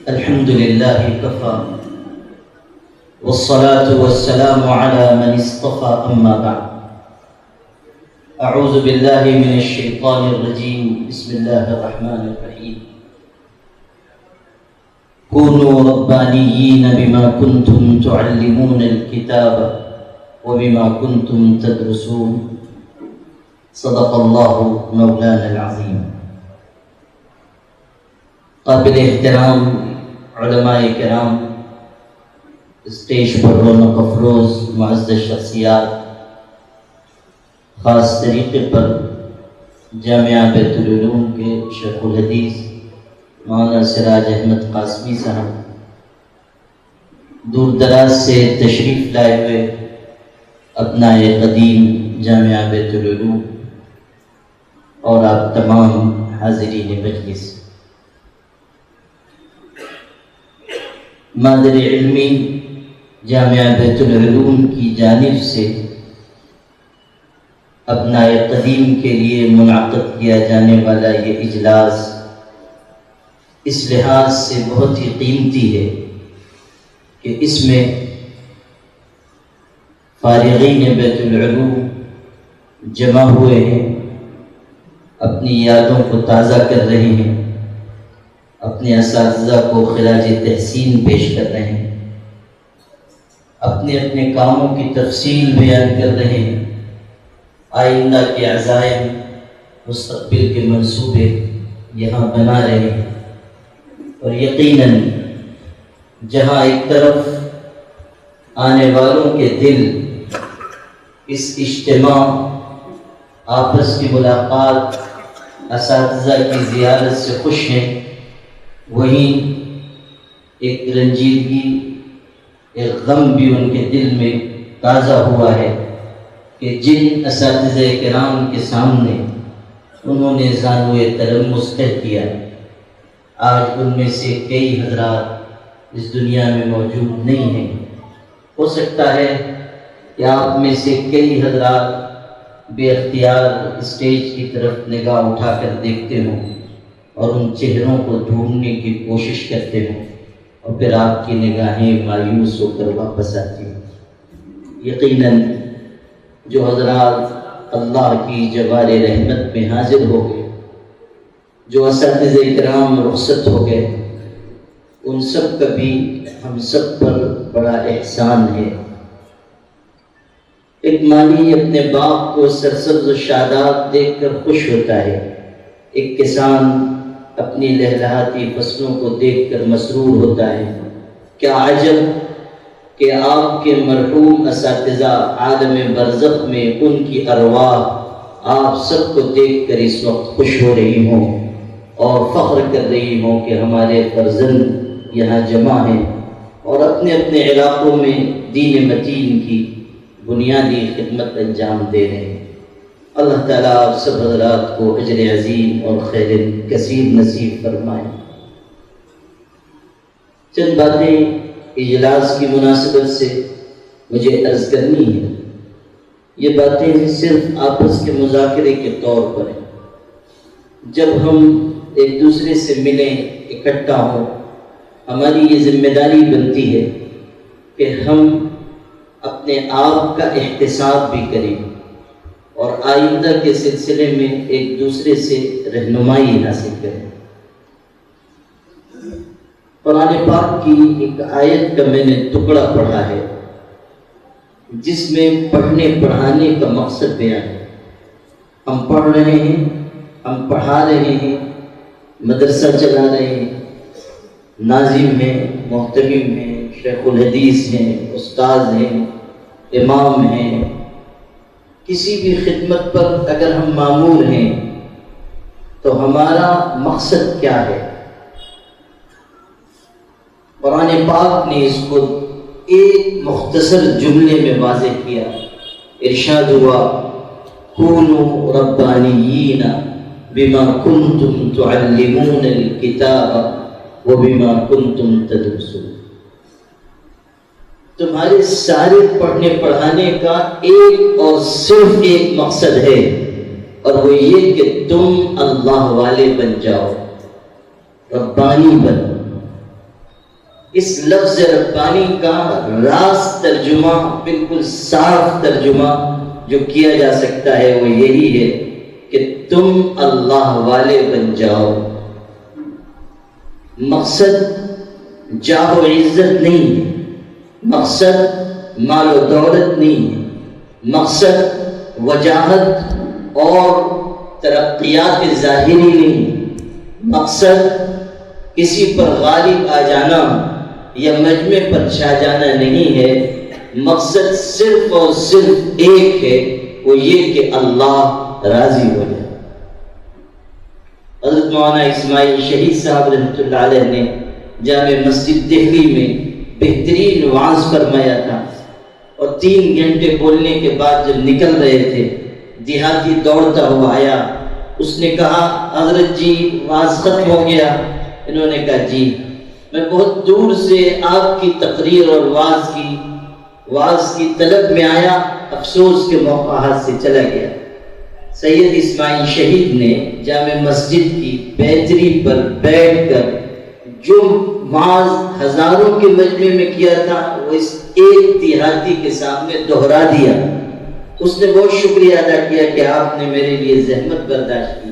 الحمد لله كفى والصلاة والسلام على من اصطفى أما بعد أعوذ بالله من الشيطان الرجيم بسم الله الرحمن الرحيم كونوا ربانيين بما كنتم تعلمون الكتاب وبما كنتم تدرسون صدق الله مولانا العظيم. قابل احترام علماء کرام، اسٹیج پر رونق افروز معزز شخصیات، خاص طریقے پر جامعہ بیت العلوم کے شیخ الحدیث مولانا سراج احمد قاسمی صاحب، دور دراز سے تشریف لائے ہوئے ابناء قدیم جامعہ بیت العلوم اور آپ تمام حاضرین مجلس، مادر علمی جامعہ بیت العلوم کی جانب سے ابناء قدیم کے لیے منعقد کیا جانے والا یہ اجلاس اس لحاظ سے بہت ہی قیمتی ہے کہ اس میں فارغین بیت العلوم جمع ہوئے ہیں، اپنی یادوں کو تازہ کر رہے ہیں، اپنے اساتذہ کو خراج تحسین پیش کر رہے ہیں، اپنے اپنے کاموں کی تفصیل بیان کر رہے ہیں، آئندہ کے عزائم، مستقبل کے منصوبے یہاں بنا رہے ہیں. اور یقیناً جہاں ایک طرف آنے والوں کے دل اس اجتماع، آپس کی ملاقات، اساتذہ کی زیارت سے خوش ہیں، وہیں ایک رنجیدگی، ایک غم بھی ان کے دل میں تازہ ہوا ہے کہ جن اساتذہ کرام کے سامنے انہوں نے زانوِ تلمس کہہ دیا، آج ان میں سے کئی حضرات اس دنیا میں موجود نہیں ہیں. ہو سکتا ہے کہ آپ میں سے کئی حضرات بے اختیار اسٹیج کی طرف نگاہ اٹھا کر دیکھتے ہوں اور ان چہروں کو ڈھونڈنے کی کوشش کرتے ہوں، اور پھر آپ کی نگاہیں مایوس ہو کر واپس آتی ہیں. یقیناً جو حضرات اللہ کی جوار رحمت میں حاضر ہو گئے، جو اساتذہ کرام رخصت ہو گئے، ان سب کا بھی ہم سب پر بڑا احسان ہے. ایک مالی اپنے باغ کو سرسبز و شاداب دیکھ کر خوش ہوتا ہے، ایک کسان اپنی لہلہاتی فصلوں کو دیکھ کر مسرور ہوتا ہے. کیا عجب کہ آپ کے مرحوم اساتذہ عالم برزخ میں ان کی ارواح آپ سب کو دیکھ کر اس وقت خوش ہو رہی ہوں اور فخر کر رہی ہوں کہ ہمارے فرزند یہاں جمع ہیں اور اپنے اپنے علاقوں میں دین متین کی بنیادی خدمت انجام دے رہے ہیں. اللہ تعالیٰ آپ سب حضرات کو اجر عظیم اور خیر کثیر نصیب فرمائے. چند باتیں اجلاس کی مناسبت سے مجھے عرض کرنی ہے. یہ باتیں صرف آپس کے مذاکرے کے طور پر ہیں. جب ہم ایک دوسرے سے ملیں، اکٹھا ہوں، ہماری یہ ذمہ داری بنتی ہے کہ ہم اپنے آپ کا احتساب بھی کریں اور آئندہ کے سلسلے میں ایک دوسرے سے رہنمائی حاصل کریں. قرآن پاک کی ایک آیت کا میں نے ٹکڑا پڑھا ہے جس میں پڑھنے پڑھانے کا مقصد بیان ہے. ہم پڑھ رہے ہیں، ہم پڑھا رہے ہیں، مدرسہ چلا رہے ہیں، ناظم ہیں، محتمم ہیں، شیخ الحدیث ہیں، استاد ہیں، امام ہیں. کسی بھی خدمت پر اگر ہم مامور ہیں تو ہمارا مقصد کیا ہے؟ قرآن پاک نے اس کو ایک مختصر جملے میں واضح کیا. ارشاد ہوا کونوا ربانیین بما کنتم تعلمون الکتاب وبما کنتم تدرسون. تمہارے سارے پڑھنے پڑھانے کا ایک اور صرف ایک مقصد ہے، اور وہ یہ کہ تم اللہ والے بن جاؤ، ربانی بن. اس لفظ ربانی کا راست ترجمہ، بالکل صاف ترجمہ جو کیا جا سکتا ہے وہ یہی ہے کہ تم اللہ والے بن جاؤ۔ مقصد جاہ و عزت نہیں ہے، مقصد مال و دولت نہیں ہے، مقصد وجاہت اور ترقیات ظاہری نہیں ہے، مقصد کسی پر غالب آ جانا یا مجمع پر چھا جانا نہیں ہے۔ مقصد صرف اور صرف ایک ہے، وہ یہ کہ اللہ راضی ہو جائے۔ حضرت مولانا اسماعیل شہید صاحب رحمۃ اللہ علیہ نے جامع مسجد دہلی میں بہترین وعظ فرمایا تھا، اور 3 گھنٹے بولنے کے بعد جب نکل رہے تھے، دیہاتی دوڑتا ہوا آیا، اس نے کہا حضرت جی وعظ ختم ہو گیا؟ انہوں نے کہا جی، میں بہت دور سے آپ کی تقریر اور وعظ کی طلب میں آیا، افسوس کے موقع ہاتھ سے چلا گیا۔ سید اسماعیل شہید نے جامع مسجد کی بیتری پر بیٹھ کر جو وعظ ہزاروں کے مجمع میں کیا تھا وہ اس ایک دیہاتی کے سامنے دہرا دیا۔ اس نے بہت شکریہ ادا کیا کہ آپ نے میرے لیے زحمت برداشت کی۔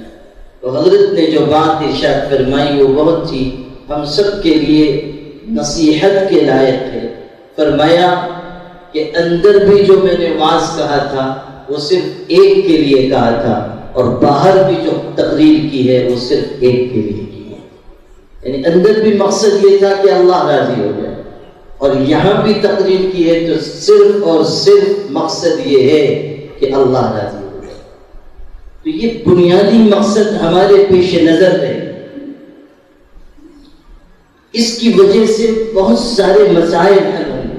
تو حضرت نے جو بات ارشاد فرمائی وہ بہت ہی ہم سب کے لیے نصیحت کے لائق ہے۔ فرمایا کہ اندر بھی جو میں نے وعظ کہا تھا وہ صرف ایک کے لیے کہا تھا، اور باہر بھی جو تقریر کی ہے وہ صرف ایک کے لیے کی ہے۔ یعنی اندر بھی مقصد یہ تھا کہ اللہ راضی ہو جائے، اور یہاں بھی تقریر کی ہے تو صرف اور صرف مقصد یہ ہے کہ اللہ راضی ہو جائے۔ تو یہ بنیادی مقصد ہمارے پیش نظر ہے۔ اس کی وجہ سے بہت سارے مسائل حل ہوں گے،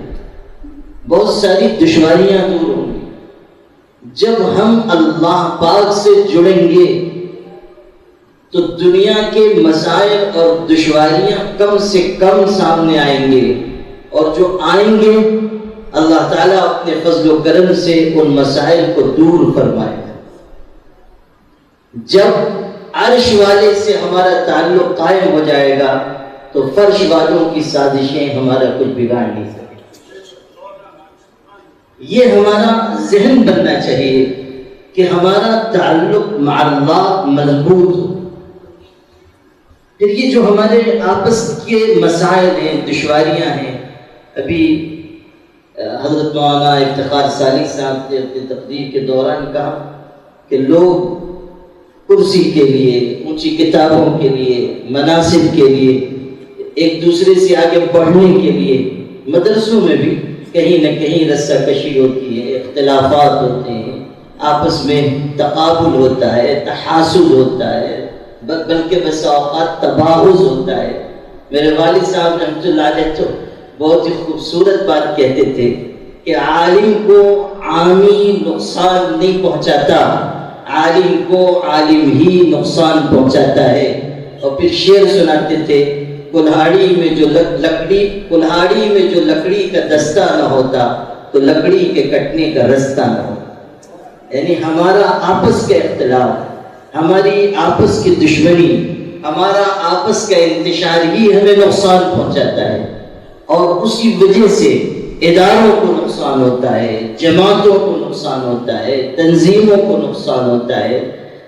بہت ساری دشواریاں دور ہوں گی۔ جب ہم اللہ پاک سے جڑیں گے تو دنیا کے مسائل اور دشواریاں کم سے کم سامنے آئیں گے، اور جو آئیں گے اللہ تعالیٰ اپنے فضل و کرم سے ان مسائل کو دور فرمائے گا۔ جب عرش والے سے ہمارا تعلق قائم ہو جائے گا تو فرش والوں کی سازشیں ہمارا کچھ بگاڑ نہیں سکیں۔ یہ ہمارا ذہن بننا چاہیے کہ ہمارا تعلق مع اللہ مضبوط ہو۔ پھر یہ جو ہمارے آپس کے مسائل ہیں، دشواریاں ہیں، ابھی حضرت مولانا افتخار صالح صاحب نے اپنی تقریر کے دوران کہا کہ لوگ کرسی کے لیے، اونچی کتابوں کے لیے، مناصب کے لیے، ایک دوسرے سے آگے بڑھنے کے لیے مدرسوں میں بھی کہیں نہ کہیں رسہ کشی ہوتی ہے، اختلافات ہوتے ہیں، آپس میں تقابل ہوتا ہے، تحاسد ہوتا ہے، بلکہ بس اوقات تباہز ہوتا ہے۔ میرے والد صاحب رحمۃ اللہ علیہ تو بہت ہی خوبصورت بات کہتے تھے کہ عالم کو عامی نقصان نہیں پہنچاتا، عالم کو عالم ہی نقصان پہنچاتا ہے۔ اور پھر شعر سناتے تھے، کلہاڑی میں جو لکڑی کا دستہ نہ ہوتا تو لکڑی کے کٹنے کا رستہ نہ ہوتا۔ یعنی ہمارا آپس کا اختلاف، ہماری آپس کی دشمنی، ہمارا آپس کا انتشار ہی ہمیں نقصان پہنچاتا ہے، اور اسی وجہ سے اداروں کو نقصان ہوتا ہے، جماعتوں کو نقصان ہوتا ہے، تنظیموں کو نقصان ہوتا ہے۔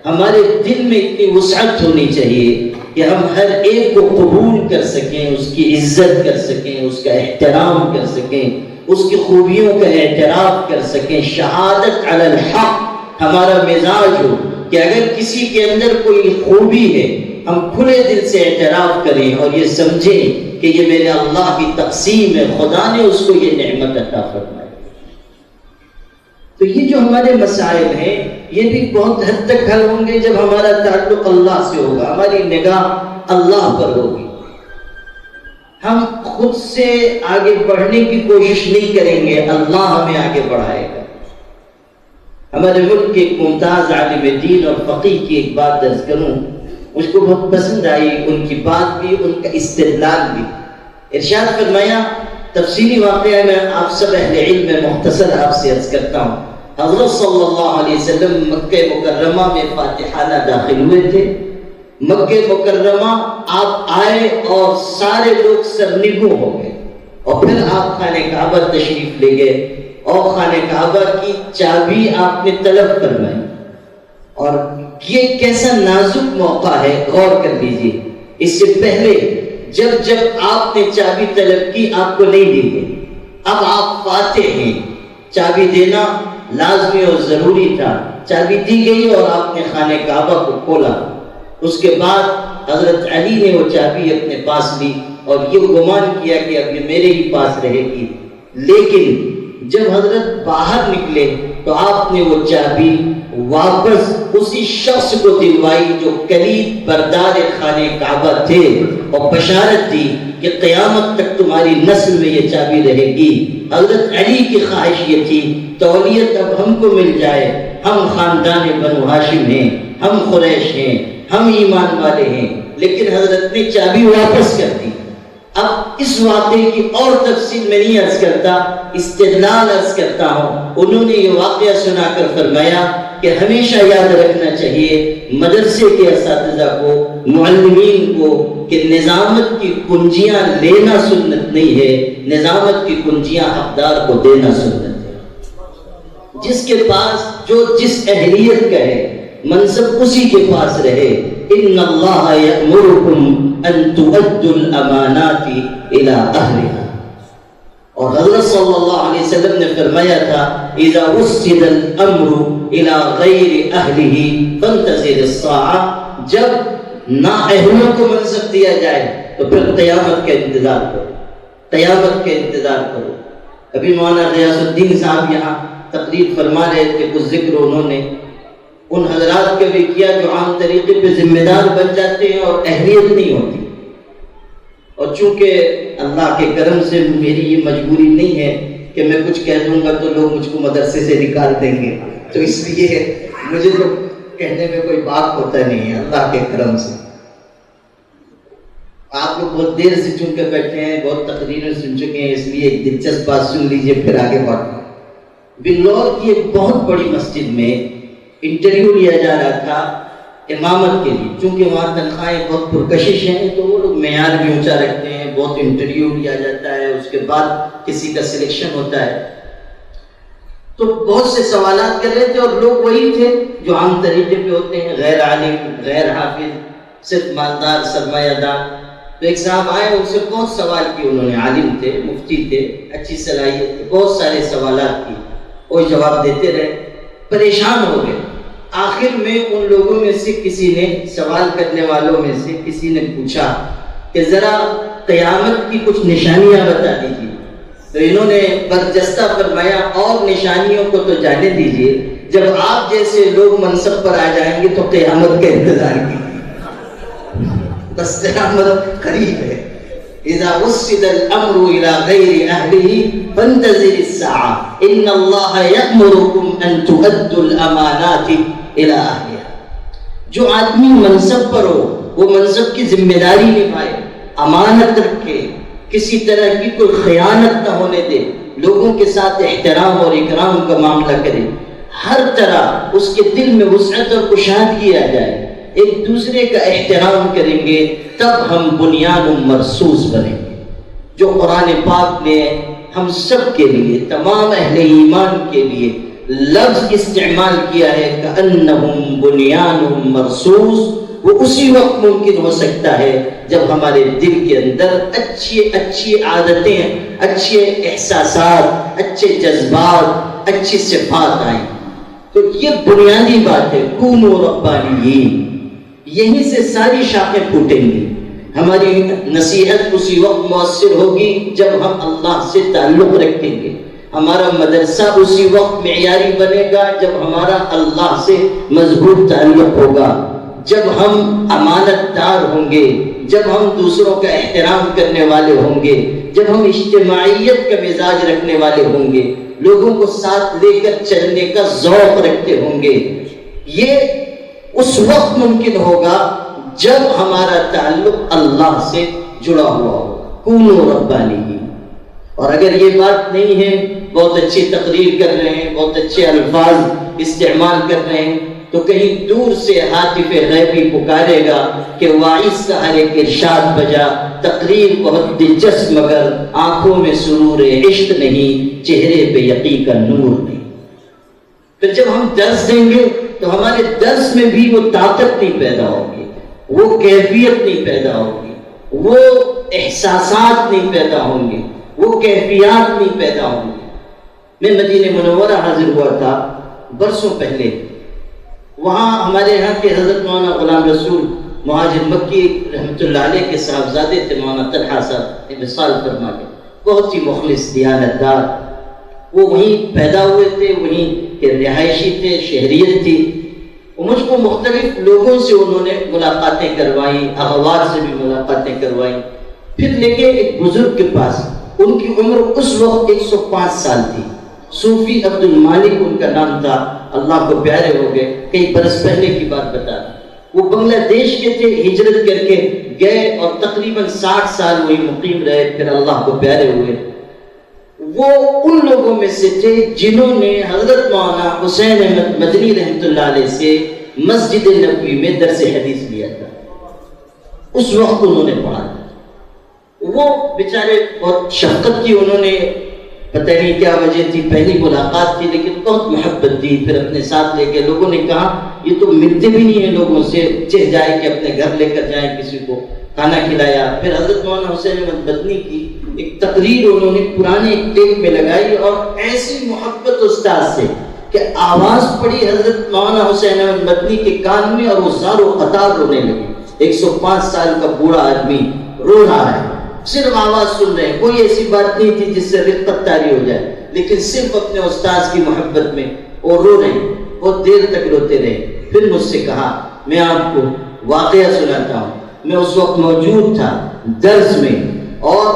ہمارے دل میں اتنی وسعت ہونی چاہیے کہ ہم ہر ایک کو قبول کر سکیں، اس کی عزت کر سکیں، اس کا احترام کر سکیں، اس کی خوبیوں کا اعتراف کر سکیں۔ شہادت علی الحق ہمارا مزاج ہو کہ اگر کسی کے اندر کوئی خوبی ہے ہم کھلے دل سے اعتراف کریں اور یہ سمجھیں کہ یہ میرے اللہ کی تقسیم ہے، خدا نے اس کو یہ نعمت عطا فرمائی۔ تو یہ جو ہمارے مسائل ہیں یہ بھی بہت حد تک حل ہوں گے جب ہمارا تعلق اللہ سے ہوگا، ہماری نگاہ اللہ پر ہوگی۔ ہم خود سے آگے بڑھنے کی کوشش نہیں کریں گے، اللہ ہمیں آگے بڑھائے گا۔ ہمارے ملک کے ایک ممتاز عالم دین اور فقیہ کی ایک بات درج کروں، مجھ کو بہت پسند آئی ان کی بات بھی، ان کا استدلال بھی۔ ارشاد فرمایا، تفصیلی واقعہ میں آپ سب اہل علم میں مختصر آپ سے عرض کرتا ہوں۔ حضرت صلی اللہ علیہ وسلم مکہ مکرمہ میں فاتحانہ داخل ہوئے تھے۔ مکہ مکرمہ آپ آئے اور سارے لوگ سرنگوں ہو گئے، اور پھر آپ خانہ کعبہ تشریف لے گئے اور خانہ کعبہ کی چابی آپ نے طلب فرمائی. اور یہ کیسا نازک موقع ہے، غور کر لیجیے. اس سے پہلے جب آپ نے چابی طلب کی آپ کو نہیں دی گئی. اب آپ فاتح ہیں، چابی دینا لازمی اور ضروری تھا. چابی دی گئی اور آپ نے خانہ کعبہ کو کھولا. اس کے بعد حضرت علی نے وہ چابی اپنے پاس لی اور یہ گمان کیا کہ اب یہ میرے ہی پاس رہے گی. لیکن جب حضرت باہر نکلے تو آپ نے وہ چابی واپس اسی شخص کو دلوائی جو کلید بردار خانہ کعبہ تھے اور بشارت دی کہ قیامت تک تمہاری نسل میں یہ چابی رہے گی. حضرت علی کی خواہش یہ تھی تولیت اب ہم کو مل جائے. ہم خاندان بنو ہاشم ہیں، ہم قریش ہیں، ہم ایمان والے ہیں. لیکن حضرت نے چابی واپس کر دی. اب اس واقعے کی اور تفصیل میں نہیں عرض کرتا، استدلال عرض کرتا ہوں. انہوں نے یہ واقعہ سنا کر فرمایا کہ ہمیشہ یاد رکھنا چاہیے مدرسے کے اساتذہ کو، معلمین کو، کہ نظامت کی کنجیاں لینا سنت نہیں ہے، نظامت کی کنجیاں حقدار کو دینا سنت ہے. جس کے پاس جو جس اہلیت کا ہے منصب اسی کے پاس رہے. ان اللہ یأمرکم ان تؤدوا الامانات الى اہلها. اور حضرت صلی اللہ علیہ وسلم نے فرمایا تھا اذا وسد الامر الى غیر اہلہ فانتظر الساعہ. جب نااہلوں کو منصب دیا جائے تو پھر قیامت کا انتظار کرو، قیامت کا انتظار کرو. ابھی مولانا غیاث الدین صاحب یہاں تقریر فرما رہے تھے، کچھ ذکر انہوں نے ان حضرات کا بھی کیا جو عام طریقے پہ ذمہ دار بن جاتے ہیں اور اہلیت نہیں ہوتی. اور چونکہ اللہ کے کرم سے میری یہ مجبوری نہیں ہے کہ میں کچھ کہہ دوں گا تو لوگ مجھ کو مدرسے سے نکال دیں گے، تو اس لیے مجھے تو کہنے میں کوئی بات ہوتا نہیں ہے اللہ کے کرم سے. آپ لوگ بہت دیر سے چن کر بیٹھے ہیں، بہت تقریریں سن چکے ہیں، اس لیے ایک دلچسپ بات سن لیجئے پھر آگے بڑھیں. بلور کی ایک بہت بڑی مسجد میں انٹرویو لیا جا رہا تھا امامت کے لیے. چونکہ وہاں تنخواہیں بہت پرکشش ہیں تو وہ لوگ معیار بھی اونچا رکھتے ہیں. بہت انٹرویو لیا جاتا ہے، اس کے بعد کسی کا سلیکشن ہوتا ہے. تو بہت سے سوالات کر رہے تھے اور لوگ وہی تھے جو عام طریقے پہ ہوتے ہیں، غیر عالم، غیر حافظ، صرف مالدار، سرمایہ دار. تو ایک صاحب آئے، ان سے بہت سوال کیے. انہوں نے عالم تھے، مفتی تھے، اچھی صلاحیت تھی، بہت سارے سوالات کی. وہ جواب دیتے رہے، پریشان ہو گئے. آخر میں ان لوگوں میں سے کسی نے، سوال کرنے والوں میں سے کسی نے پوچھا کہ ذرا قیامت کی کچھ نشانیاں بتا دیجیے. تو انہوں نے برجستہ فرمایا اور نشانیوں کو تو جانے دیجیے، جب آپ جیسے لوگ منصب پر آ جائیں گے تو قیامت کا انتظار کیجیے، بس قیامت قریب ہے. اذا وسد الامر الى غیر اہلہ فانتظر الساعہ ان اللہ یأمرکم ان تؤدوا الامانات الى اہلہا. جو آدمی منصب پر ہو وہ منصب کی ذمہ داری نبھائے، امانت رکھے، کسی طرح کی کوئی خیانت نہ ہونے دے، لوگوں کے ساتھ احترام اور اکرام کا معاملہ کرے، ہر طرح اس کے دل میں وسعت اور کشادگی آ جائے، ایک دوسرے کا احترام کریں گے، تب ہم بنیان مرصوص بنیں گے. جو قرآن پاک نے ہم سب کے لیے، تمام اہل ایمان کے لیے لفظ استعمال کیا ہے کأنہم بنیان مرصوص، وہ اسی وقت ممکن ہو سکتا ہے جب ہمارے دل کے اندر اچھی عادتیں، اچھے احساسات، اچھے جذبات، اچھی صفات آئیں. تو یہ بنیادی بات ہے، کونوا ربانیین. یہیں سے ساری شاخیں پھوٹیں گی. ہماری نصیحت اسی وقت مؤثر ہوگی جب ہم اللہ سے تعلق رکھیں گے. ہمارا مدرسہ اسی وقت معیاری بنے گا جب ہمارا اللہ سے مضبوط تعلق ہوگا، جب ہم امانت دار ہوں گے، جب ہم دوسروں کا احترام کرنے والے ہوں گے، جب ہم اجتماعیت کا مزاج رکھنے والے ہوں گے، لوگوں کو ساتھ لے کر چلنے کا ذوق رکھتے ہوں گے. یہ اس وقت ممکن ہوگا جب ہمارا تعلق اللہ سے جڑا ہوا ہوگا. کونوا ربانیین. اور اگر یہ بات نہیں ہے، بہت اچھی تقریر کر رہے ہیں، بہت اچھے الفاظ استعمال کر رہے ہیں، تو کہیں دور سے ہاتف غیبی پکارے گا کہ واعظ کا ہر ایک ارشاد بجا، تقریر بہت دلچسپ مگر آنکھوں میں سرور عشق نہیں، چہرے پہ یقین کا نور نہیں۔ پھر جب ہم درس دیں گے تو ہمارے درس میں بھی وہ طاقت نہیں پیدا ہوگی، وہ کیفیت نہیں پیدا ہوگی، وہ احساسات نہیں پیدا ہوں گے، وہ کیفیات نہیں پیدا ہوں گے۔ میں مدینہ منورہ حاضر ہوا تھا برسوں پہلے، وہاں ہمارے یہاں کے حضرت مولانا غلام رسول مہاجر مکی رحمۃ اللہ علیہ کے صاحبزادے تھے، مولانا طلحہ صاحب وصال فرما کے، بہت ہی مخلص دیانت دار، وہ وہیں پیدا ہوئے تھے، وہیں کے رہائشی تھے، شہریت تھی۔ مجھ کو مختلف لوگوں سے انہوں نے ملاقاتیں کروائیں، اغوار سے بھی ملاقاتیں کروائیں، پھر لے کے ایک بزرگ کے پاس، ان کی عمر اس وقت 105 سال تھی، صوفی عبد المالک ان کا نام تھا، اللہ کو پیارے ہو گئے، کئی برس پہلے کی بات بتا رہا۔ وہ بنگلہ دیش کے تھے، ہجرت کر کے گئے اور تقریباً 60 سال وہی مقیم رہے، پھر اللہ کو پیارے ہوئے۔ وہ ان لوگوں میں سے تھے جنہوں نے حضرت مولانا حسین احمد مدنی رحمۃ اللہ علیہ سے مسجد نبوی میں درس حدیث لیا تھا، اس وقت انہوں نے پڑھا تھا۔ وہ بیچارے بہت شفقت کی، انہوں نے پتہ نہیں کیا وجہ تھی، پہلی ملاقات تھی لیکن بہت محبت دی، پھر اپنے ساتھ لے کے لوگوں نے کہا یہ تو ملتے بھی نہیں ہیں لوگوں سے، چہ جائے کہ اپنے گھر لے کر جائیں، کسی کو کھانا کھلایا۔ پھر حضرت مولانا حسین احمد مدنی کی ایک تقریر انہوں نے پرانے ایک ٹیپ میں لگائی، اور ایسی محبت استاد سے کہ آواز پڑی حضرت مولانا حسین احمد مدنی کے کان میں اور وہ زار و قطار رونے لگے۔ 105 سال کا بوڑھا آدمی رو رہا ہے، صرف آواز سن رہے ہیں، کوئی ایسی بات نہیں تھی جس سے رقت طاری ہو جائے، لیکن صرف اپنے استاذ کی محبت میں وہ رو رہے ہیں، بہت دیر تک روتے رہے۔ پھر مجھ سے کہا میں آپ کو واقعہ سناتا ہوں، میں اس وقت موجود تھا درس میں اور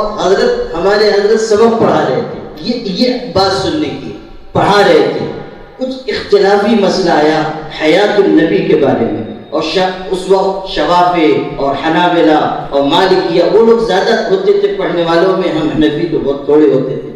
ہمارے حضرت سبق پڑھا رہے تھے، یہ بات سننے کی پڑھا رہے تھے، کچھ اختلافی مسئلہ آیا حیات النبی کے بارے میں، اور اس وقت شوافے اور حنابلہ اور مالکیہ وہ لوگ زیادہ ہوتے تھے پڑھنے والوں میں، ہم حنفی تو بہت تھوڑے ہوتے تھے،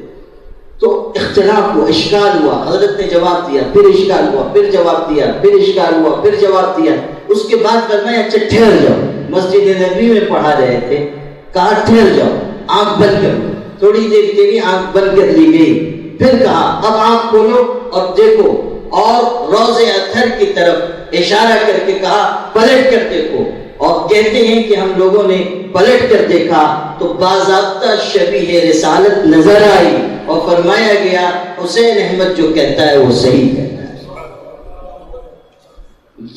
تو اختلاف ہوا، اشکال ہوا، حضرت نے جواب دیا، پھر اشکال ہوا، پھر جواب دیا، پھر اشکال ہوا، پھر جواب دیا۔ اس کے بعد فرمایا اچھا ٹھہر جاؤ، مسجد نبی میں پڑھا رہے تھے، کہا ٹھہر جاؤ، آنکھ بند کرو، تھوڑی دیر کے لیے آنکھ بند کر لی گئی، پھر کہا اب آنکھ کھولو اور دیکھو، اور روضہ اطہر کی طرف اشارہ کر کے کہا پلٹ کر دیکھو، اور کہتے ہیں کہ ہم لوگوں نے پلٹ کر دیکھا تو باضابطہ شبیہ رسالت نظر آئی، اور فرمایا گیا حسین احمد جو کہتا ہے وہ صحیح کہتا ہے۔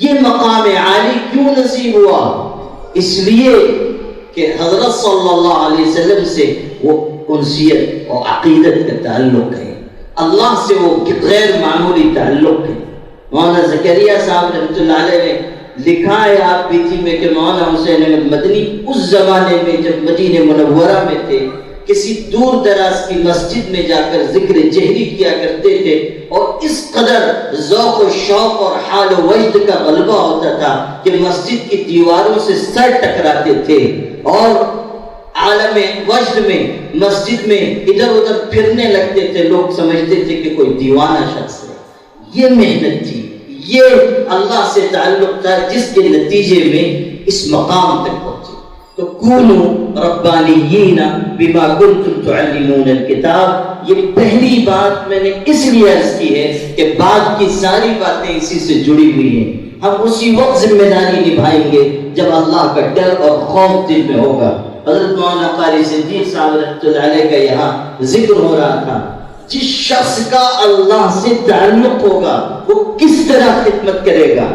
یہ مقام عالی کیوں نصیب ہوا؟ اس لیے کہ حضرت صلی اللہ علیہ وسلم سے وہ انسیت اور عقیدت کا تعلق ہے، اللہ سے وہ غیر معمولی تعلق ہے۔ مولانا زکریا صاحب رحمۃ اللہ علیہ نے لکھا ہے آپ بیتی میں کہ مولانا حسین احمد مدنی اس زمانے میں جب مدینہ منورہ میں تھے، کسی دور دراز کی مسجد میں جا کر ذکر جہری کیا کرتے تھے، اور اس قدر ذوق و شوق اور حال و وجد کا غلبہ ہوتا تھا کہ مسجد کی دیواروں سے سر ٹکراتے تھے، اور عالم وجد میں مسجد میں ادھر ادھر پھرنے لگتے تھے، لوگ سمجھتے تھے کہ کوئی دیوانہ شخص ہے۔ یہ محنت تھی، یہ اللہ سے تعلق تھا، جس کے نتیجے میں اس مقام تک پہنچے۔ تو کونوا ربانیین بما کنتم تعلمون الکتاب، یہ پہلی بات میں نے اس لیے عرض کی ہے کہ بعد کی ساری باتیں اسی سے جڑی ہوئی ہیں۔ ہم اسی وقت ذمہ داری نبھائیں گے جب اللہ کا ڈر اور خوف دل میں ہوگا۔ حضرت مولانا قاری صدیق صاحب رحمۃ اللہ علیہ کا یہاں ذکر ہو رہا تھا، جس شخص کا اللہ سے تعلق ہوگا وہ کس طرح خدمت کرے گا۔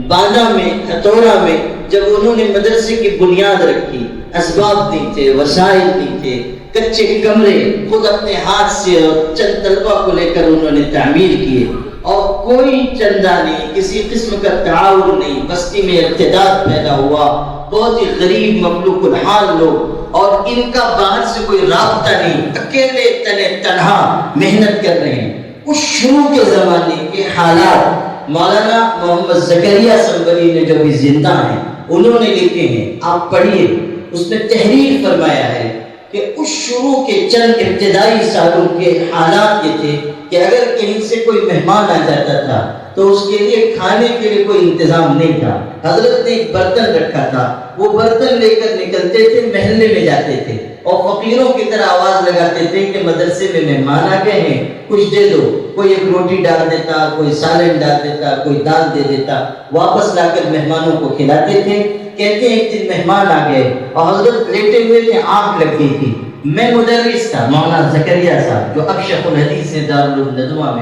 بانا میں، ہتھوڑا میں جب انہوں نے مدرسے کی بنیاد رکھی، اسباب نہیں تھے، وسائل نہیں تھے، کچے کمرے خود اپنے ہاتھ سے اور چند طلبہ کو لے کر انہوں نے تعمیر کیے، اور کوئی چندہ نہیں، کسی قسم کا تعاون نہیں، بستی میں ارتداد پیدا ہوا، بہت ہی غریب مملوک الحال لوگ، اور ان کا باہر سے کوئی رابطہ نہیں، اکیلے تنے تنہا محنت کر رہے ہیں۔ اس شروع کے زمانے کے حالات مولانا محمد زکریا سنبلی نے جو بھی زندہ ہیں انہوں نے لکھے ہیں، آپ پڑھیے، اس میں تحریر فرمایا ہے کہ اس شروع کے چند ابتدائی سالوں کے حالات یہ تھے کہ اگر کہیں سے کوئی مہمان آ جاتا تھا تو اس کے لیے کھانے کے لیے کوئی انتظام نہیں تھا. حضرت نے ایک برتن رکھا تھا, وہ برتن لے کر نکلتے تھے, محلے میں جاتے تھے اور فقیروں کی طرح آواز لگاتے تھے کہ مدرسے میں مہمان آ گئے ہیں, کچھ دے دو. کوئی ایک روٹی ڈال دیتا, کوئی سالن ڈال دیتا, کوئی دال دے دیتا, واپس لا کر مہمانوں کو کھلاتے تھے. کہتے ہیں ایک دن مہمان آ گئے اور حضرت لیٹے ہوئے تھے, آنکھ لگ گئی تھی. میں مدرس تھا, مولانا زکریا صاحب جو اشرف الحدیث ہیں دارالندوہ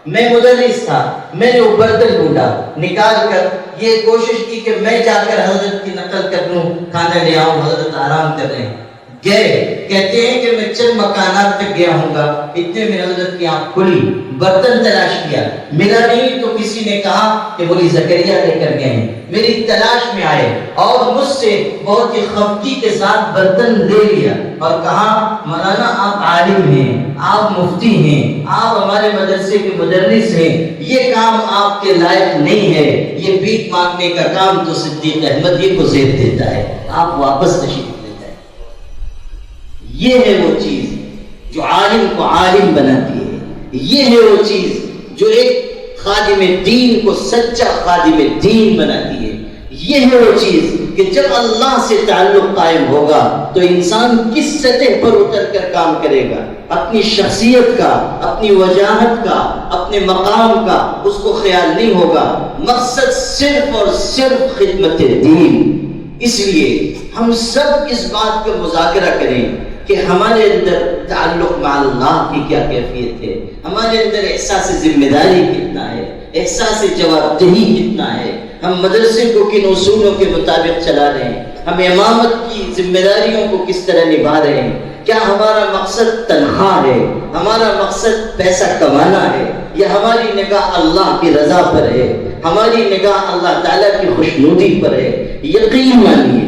میں مدرس تھا. میں نے وہ برتن ڈھونڈا, نکال کر یہ کوشش کی کہ میں جا کر حضرت کی نقل کر لوں, کھانا لے آؤں, حضرت آرام کر رہے ہیں. گئے, کہتے ہیں کہ میں چند مکانات تک گیا ہوں گا, اتنے میں حضرت کی آنکھ کھلی, برتن تلاش کیا, ملا نہیں. تو کسی نے کہا کہ بولی زکریا لے کر گئے ہیں. میری تلاش میں آئے اور مجھ سے بہت ہی خفگی کے ساتھ برتن لے لیا اور کہا مولانا آپ عالم ہیں, آپ مفتی ہیں, آپ ہمارے مدرسے کے مدرس ہیں, یہ کام آپ کے لائق نہیں ہے, یہ بھیک مانگنے کا کام تو صدیق احمد ہی کو زیب دیتا ہے, آپ واپس تشریف. یہ ہے وہ چیز جو عالم کو عالم بناتی ہے. یہ ہے وہ چیز جو ایک خادم دین کو سچا خادم دین بناتی ہے. یہ ہے وہ چیز کہ جب اللہ سے تعلق قائم ہوگا تو انسان کس سطح پر اتر کر کام کرے گا, اپنی شخصیت کا, اپنی وجاہت کا, اپنے مقام کا اس کو خیال نہیں ہوگا. مقصد صرف اور صرف خدمت دین. اس لیے ہم سب اس بات کا مذاکرہ کریں کہ ہمارے اندر تعلق مع اللہ کی کیا کیفیت ہے, ہمارے اندر احساس ذمہ داری کتنا ہے, احساس جواب دہی کتنا ہے, ہم مدرسے کو کن اصولوں کے مطابق چلا رہے ہیں, ہم امامت کی ذمہ داریوں کو کس طرح نبھا رہے ہیں. کیا ہمارا مقصد تنخواہ ہے, ہمارا مقصد پیسہ کمانا ہے, یا ہماری نگاہ اللہ کی رضا پر ہے, ہماری نگاہ اللہ تعالیٰ کی خوشنودی پر ہے. یقین مانیے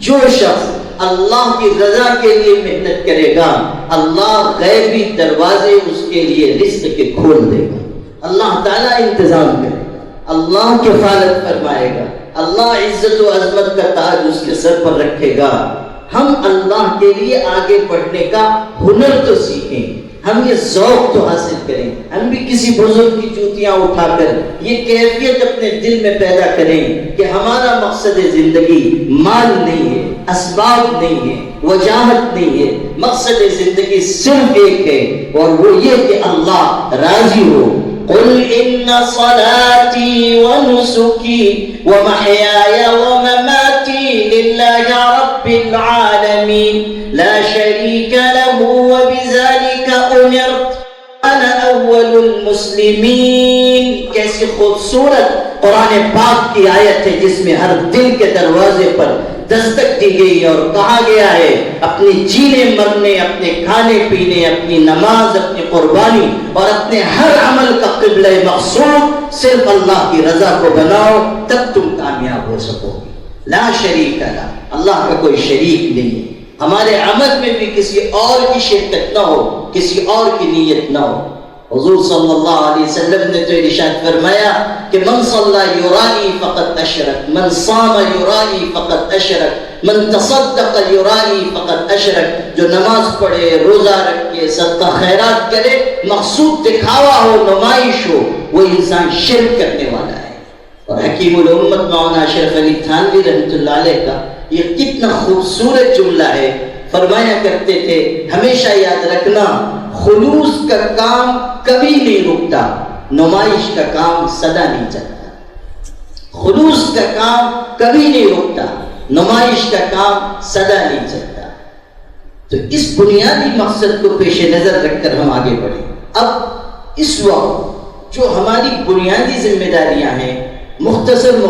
جو شخص اللہ کی رضا کے لیے محنت کرے گا, اللہ غیبی دروازے اس کے لیے رزق کے کھول دے گا. اللہ تعالیٰ انتظام کرے گا, اللہ کفالت فرمائے گا, اللہ عزت و عظمت کا تاج اس کے سر پر رکھے گا. ہم اللہ کے لیے آگے بڑھنے کا ہنر تو سیکھیں, ہم یہ ذوق تو حاصل کریں, ہم بھی کسی بزرگ کی جوتیاں اٹھا کر یہ کیفیت اپنے دل میں پیدا کریں کہ ہمارا مقصد زندگی مال نہیں ہے, اسباب نہیں ہے, وجاہت نہیں ہے. مقصد زندگی صرف ایک ہے اور وہ یہ کہ اللہ راضی ہو. قل ان صلاتي ونسكي ومحياي ومماتي لله رب العالمين لا شريك له وبذلك امرت انا اول المسلمین. کیسی خوبصورت قرآن پاک کی آیت ہے جس میں ہر دل کے دروازے پر دستک دی گئی اور کہا گیا ہے اپنے جینے مرنے, اپنے کھانے پینے, اپنی نماز, اپنی قربانی اور اپنے ہر عمل کا قبلہ مقصود صرف اللہ کی رضا کو بناؤ, تب تم کامیاب ہو سکو گے. لا شریک لا, اللہ کا کوئی شریک نہیں. ہمارے عمل میں بھی کسی اور کی شرکت نہ ہو, کسی اور کی نیت نہ ہو. حضور صلی اللہ علیہ وسلم نے تو ارشاد فرمایا کہ من صلی یرائی فقط اشرک, من صام یرائی فقط اشرک, من تصدق یرائی فقط اشرک. جو نماز پڑھے, روزہ رکھے, صدقہ خیرات کرے, مقصود دکھاوا ہو, نمائش ہو, وہ انسان شرک کرنے والا ہے. اور حکیم الامت مولانا اشرف علی تھانوی رحمۃ اللہ علیہ کا یہ کتنا خوبصورت جملہ ہے. فرمایا کرتے تھے ہمیشہ یاد رکھنا, خلوص کا کام کبھی نہیں رکتا, نمائش کا کام سدا نہیں چلتا. خلوص کا کام کبھی نہیں رکتا, نمائش کا کام سدا نہیں چلتا. تو اس بنیادی مقصد کو پیش نظر رکھ کر ہم آگے بڑھیں. اب اس وقت جو ہماری بنیادی ذمہ داریاں ہیں مختصر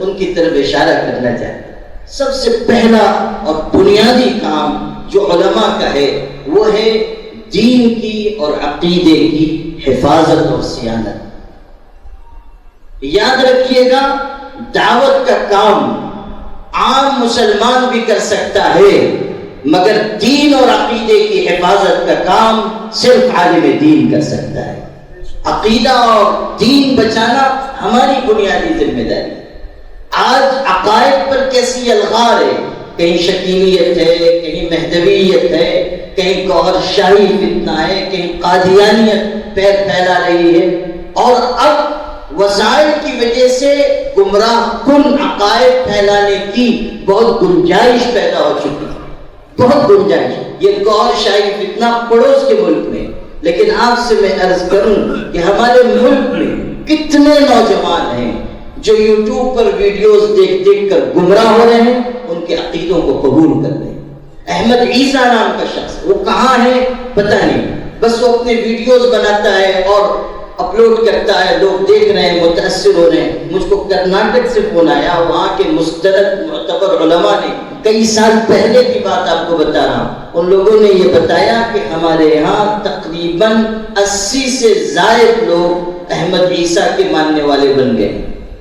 ان کی طرف اشارہ کرنا چاہتے ہیں. سب سے پہلا اور بنیادی کام جو علماء کا ہے وہ ہے دین کی اور عقیدے کی حفاظت اور صیانت. یاد رکھیے گا دعوت کا کام عام مسلمان بھی کر سکتا ہے, مگر دین اور عقیدے کی حفاظت کا کام صرف عالم دین کر سکتا ہے. عقیدہ اور دین بچانا ہماری بنیادی ذمہ داری. آج عقائد پر کیسی الغار ہے, کہیں شکیلیت ہے, کہیں مہدویت ہے, کہیں گوہر شاہی فتنہ ہے, کہیں قادیانیت پیر پھیلا رہی ہے. اور اب وسائل کی وجہ سے گمراہ کن عقائد پھیلانے کی بہت گنجائش پیدا ہو چکی ہے، بہت گنجائش. یہ گور شاہی فتنہ پڑوس کے ملک میں، لیکن آپ سے میں عرض کروں کہ ہمارے ملک میں کتنے نوجوان ہیں جو یوٹیوب پر ویڈیوز دیکھ دیکھ کر گمراہ ہو رہے ہیں، ان کے عقیدوں کو قبول کر رہے ہیں. احمد عیسیٰ نام کا شخص، وہ کہاں ہے پتہ نہیں، بس وہ اپنے ویڈیوز بناتا ہے اور اپلوڈ کرتا ہے، لوگ دیکھ رہے ہیں، متاثر ہو رہے ہیں. مجھ کو کرناٹک سے فون آیا، وہاں کے مستند معتبر علماء نے کئی سال پہلے کی بات آپ کو بتا رہا ہوں، ان لوگوں نے یہ بتایا کہ ہمارے یہاں تقریباً 80 سے زائد لوگ احمد عیسیٰ کے ماننے والے بن گئے،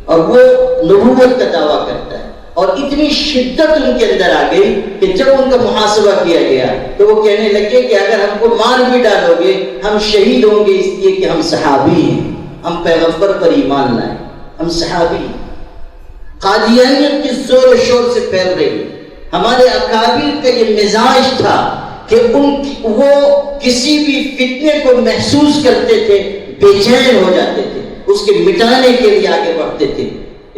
اور وہ نبوت کا دعویٰ کرتا ہے. اور اتنی شدت ان کے اندر آ گئی کہ جب ان کا محاسبہ کیا گیا تو وہ کہنے لگے کہ اگر ہم کو مار بھی ڈالو گے ہم شہید ہوں گے، اس لیے کہ ہم صحابی ہیں، ہم پیغمبر پر ایمان لائے، ہم صحابی ہیں. قادیانیت کی زور و شور سے پھیل رہی ہے. ہمارے اکابر کا یہ مزاج تھا کہ وہ کسی بھی فتنے کو محسوس کرتے تھے، بے چین ہو جاتے تھے، اس کے مٹانے کے لیے آگے بڑھتے تھے.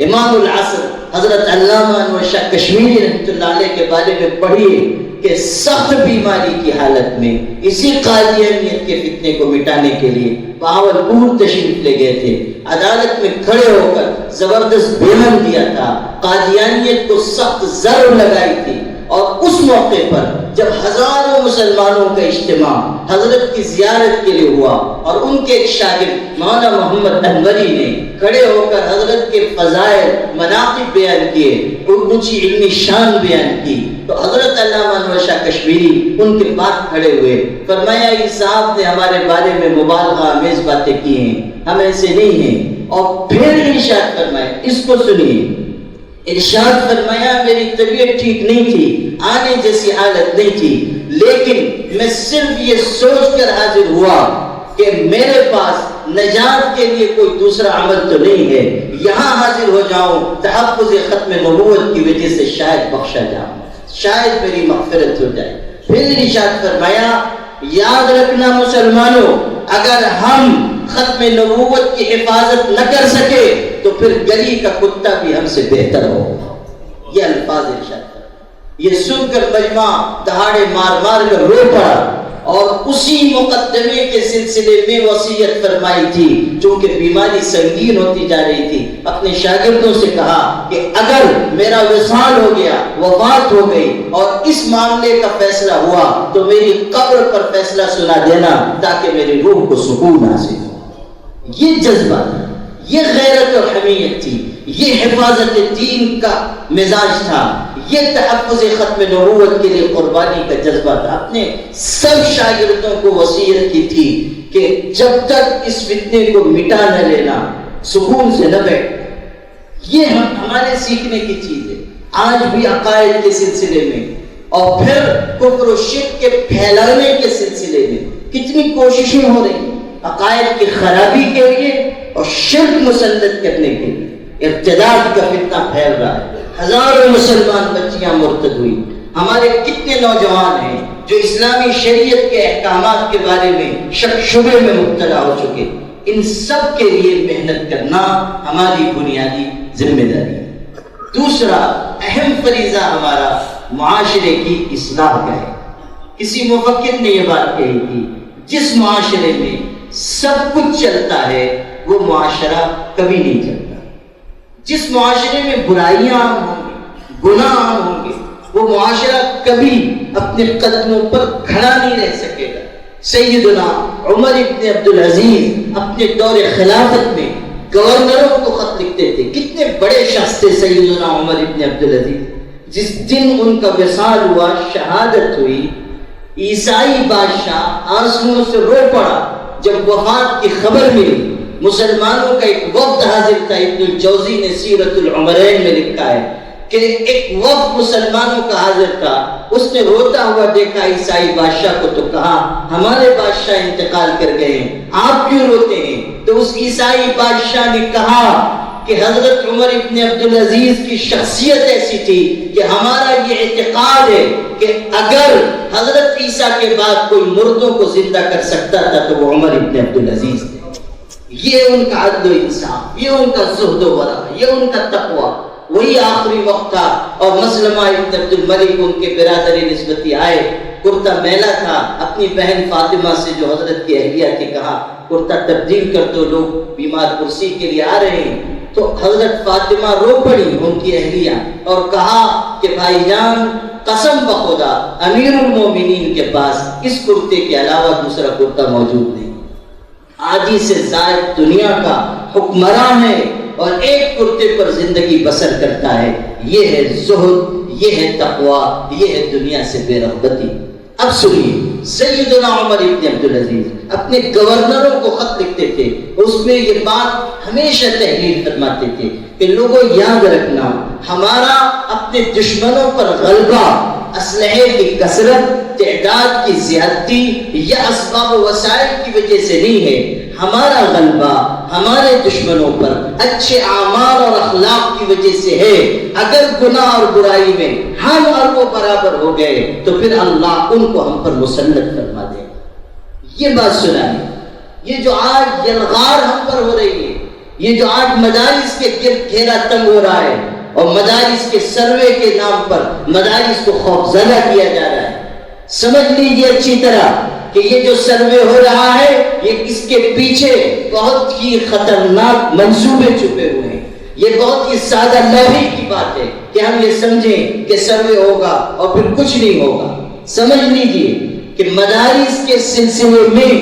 امام العصر حضرت علامہ انور شاہ کشمیری رحمۃ اللہ علیہ کے بارے میں پڑھیے کہ سخت بیماری کی حالت میں اسی قادیانیت کے فتنے کو مٹانے کے لیے بہاولپور تشریف لے گئے تھے. عدالت میں کھڑے ہو کر زبردست بیان دیا تھا، قادیانیت کو سخت ضرب لگائی تھی. اور اس موقع پر جب ہزاروں مسلمانوں کا اجتماع حضرت کی زیارت کے لیے ہوا اور ان کے ایک شاگرد مولانا محمد انوری نے کھڑے ہو کر حضرت کے فضائل مناقب بیان کیے، اونچی علمی شان بیان کی، تو حضرت علامہ انور شاہ کشمیری ان کے بعد کھڑے ہوئے، فرمایا اس صاحب نے ہمارے بارے میں مبالغہ آمیز باتیں کی ہیں، ہم ایسے نہیں ہیں. اور پھر ارشاد فرمایا، اس کو سنیے، ارشاد فرمایا میری طبیعت ٹھیک نہیں تھی، آنے جیسی حالت نہیں تھی، لیکن میں صرف یہ سوچ کر حاضر ہوا کہ میرے پاس نجات کے لیے کوئی دوسرا عمل تو نہیں ہے، یہاں حاضر ہو جاؤں تحفظ ختم نبوت کی وجہ سے شاید بخشا جاؤں، شاید میری مغفرت ہو جائے. پھر ارشاد فرمایا یاد رکھنا مسلمانوں، اگر ہم ختم نبوت کی حفاظت نہ کر سکے تو پھر گلی کا کتا بھی ہم سے بہتر ہو. یہ الفاظ ارشاد کر، یہ سن کر مجمع دہاڑے مار مار کر رو پڑا، اور اسی مقدمے کے سلسلے میں وصیت فرمائی تھی. چونکہ بیماری سنگین ہوتی جا رہی تھی، اپنے شاگردوں سے کہا کہ اگر میرا وصال ہو گیا، وفات ہو گئی اور اس معاملے کا فیصلہ ہوا تو میری قبر پر فیصلہ سنا دینا تاکہ میری روح کو سکون حاصل ہو. یہ جذبہ تھا، یہ غیرت اور حمیت تھی، یہ حفاظت دین کا مزاج تھا، یہ تحفظ ختم نبوت کے لیے قربانی کا جذبہ تھا. اپنے سب شاگردوں کو وصیت کی تھی کہ جب تک اس فتنے کو مٹا نہ لینا سکون سے نہ بیٹھ. یہ ہمارے سیکھنے کی چیز ہے آج بھی عقائد کے سلسلے میں، اور پھر کفر و شرک کے پھیلانے کے سلسلے میں کتنی کوششیں ہو رہی ہیں عقائد کی خرابی کے لیے اور شرک مسلط کرنے کے لیے. ارتداد کا فتنہ پھیل رہا ہے، ہزاروں مسلمان بچیاں مرتد ہوئی. ہمارے کتنے نوجوان ہیں جو اسلامی شریعت کے احکامات کے بارے میں شک شبے میں مبتلا ہو چکے. ان سب کے لیے محنت کرنا ہماری بنیادی ذمہ داری ہے. دوسرا اہم فریضہ ہمارا معاشرے کی اصلاح کا ہے. کسی مفکر نے یہ بات کہی تھی، جس معاشرے میں سب کچھ چلتا ہے وہ معاشرہ کبھی نہیں چلتا. جس معاشرے میں برائیاں عام ہوں گی، گناہ عام ہوں گے، وہ معاشرہ کبھی اپنے قدموں پر کھڑا نہیں رہ سکے گا. سیدنا عمر ابن عبدالعزیز اپنے دور خلافت میں گورنروں کو خط لکھتے تھے. کتنے بڑے شخص تھے سیدنا عمر ابن عبدالعزیز. جس دن ان کا وصال ہوا، شہادت ہوئی، عیسائی بادشاہ آنسوؤں سے رو پڑا. جب وفات کی خبر ملی، مسلمانوں کا ایک وفد حاضر تھا. ابن الجوزی نے سیرت العمرین میں لکھا ہے کہ ایک وفد مسلمانوں کا حاضر تھا. اس نے روتا ہوا دیکھا عیسائی بادشاہ کو تو کہا ہمارے بادشاہ انتقال کر گئے ہیں، آپ کیوں روتے ہیں؟ تو اس عیسائی بادشاہ نے کہا کہ حضرت عمر ابن عبدالعزیز کی شخصیت ایسی تھی کہ ہمارا یہ اعتقاد ہے کہ اگر حضرت عیسیٰ کے بعد کوئی مردوں کو زندہ کر سکتا تھا تو وہ عمر ابن عبدالعزیز تھے. یہ ان کا عدل و انصاف، یہ ان کا زہد و ورع، یہ ان کا تقوی. وہی آخری وقت تھا اور مسلمہ ابن عبد الملک ان کے برادر نسبتی آئے، کرتا میلا تھا. اپنی بہن فاطمہ سے جو حضرت کی اہلیہ کے کہا کرتا تبدیل کر دو، لوگ بیمار کرسی کے لیے آ رہے ہیں. تو حضرت فاطمہ رو پڑی ان کی اہلیہ اور کہا کہ بھائی جان قسم بخدا امیر المومنین کے پاس اس کرتے کے علاوہ دوسرا کرتا موجود نہیں. آدھی سے زائد دنیا کا حکمراں ہے اور ایک کرتے پر زندگی بسر کرتا ہے. یہ ہے زہد، یہ ہے تقوی، یہ ہے دنیا سے بے رغبتی. اب سنیے، سیدنا عمر ابن عبدالعزیز اپنے گورنروں کو خط لکھتے تھے، اس میں یہ بات ہمیشہ تحریر فرماتے تھے کہ لوگوں یاد رکھنا، ہمارا اپنے دشمنوں پر غلبہ اسلحے کی کثرت، تعداد کی زیادتی یا اسباب و وسائل کی وجہ سے نہیں ہے. ہمارا غلبہ ہمارے دشمنوں پر اچھے اعمال اور اخلاق کی وجہ سے ہے. اگر گناہ اور برائی میں ہم اور وہ برابر ہو گئے تو پھر اللہ ان کو ہم پر مسلط فرما دے. یہ بات سنائیں، یہ جو آج یلغار ہم پر ہو رہی ہے، یہ جو آج مدارس کے گرد گھیرا تنگ ہو رہا ہے اور مدارس کے سروے کے نام پر مدارس کو خوفزدہ کیا جا رہا ہے، سمجھ لیجیے اچھی طرح کہ یہ جو سروے ہو رہا ہے یہ اس کے پیچھے بہت ہی خطرناک منصوبے چھپے ہوئے ہیں. یہ بہت ہی سادہ لوحی کی بات ہے کہ ہم یہ سمجھیں کہ سروے ہوگا اور پھر کچھ نہیں ہوگا. سمجھ لیجیے کہ مدارس کے سلسلے میں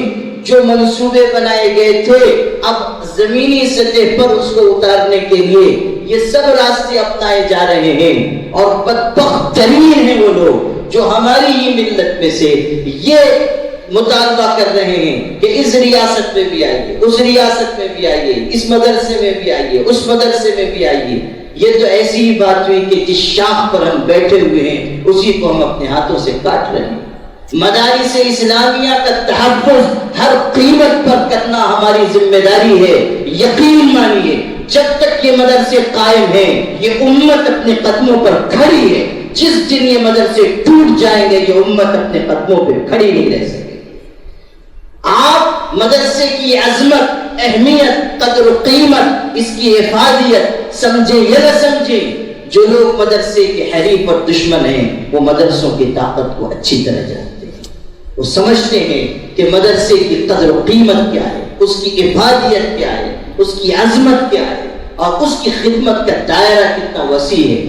جو منصوبے بنائے گئے تھے اب زمینی سطح پر اس کو اتارنے کے لیے یہ سب راستے اپنائے جا رہے ہیں. اور بدبخت ترین ہیں وہ لوگ جو ہماری ہی ملت میں سے یہ مطالبہ کر رہے ہیں کہ اس ریاست میں بھی آئیے، اس ریاست میں بھی آئیے، اس مدرسے میں بھی آئیے، اس مدرسے میں بھی آئیے. یہ تو ایسی ہی بات ہوئی کہ جس شاخ پر ہم بیٹھے ہوئے ہیں اسی کو ہم اپنے ہاتھوں سے کاٹ رہے ہیں. مدارس اسلامیہ کا تحفظ ہر قیمت پر کرنا ہماری ذمہ داری ہے. یقین مانیے جب تک یہ مدرسے قائم ہیں یہ امت اپنے قدموں پر کھڑی ہے. جس دن یہ مدرسے ٹوٹ جائیں گے یہ امت اپنے قدموں پہ کھڑی نہیں رہ سکے. آپ مدرسے کی عظمت، اہمیت، قدر و قیمت، اس کی افادیت سمجھیں یا نہ سمجھیں، جو لوگ مدرسے کے حریف اور دشمن ہیں وہ مدرسوں کی طاقت کو اچھی طرح جانتے ہیں. وہ سمجھتے ہیں کہ مدرسے کی قدر و قیمت کیا ہے، اس کی افادیت کیا ہے، اس کی عظمت کیا ہے اور اس کی خدمت کا دائرہ کتنا وسیع ہے.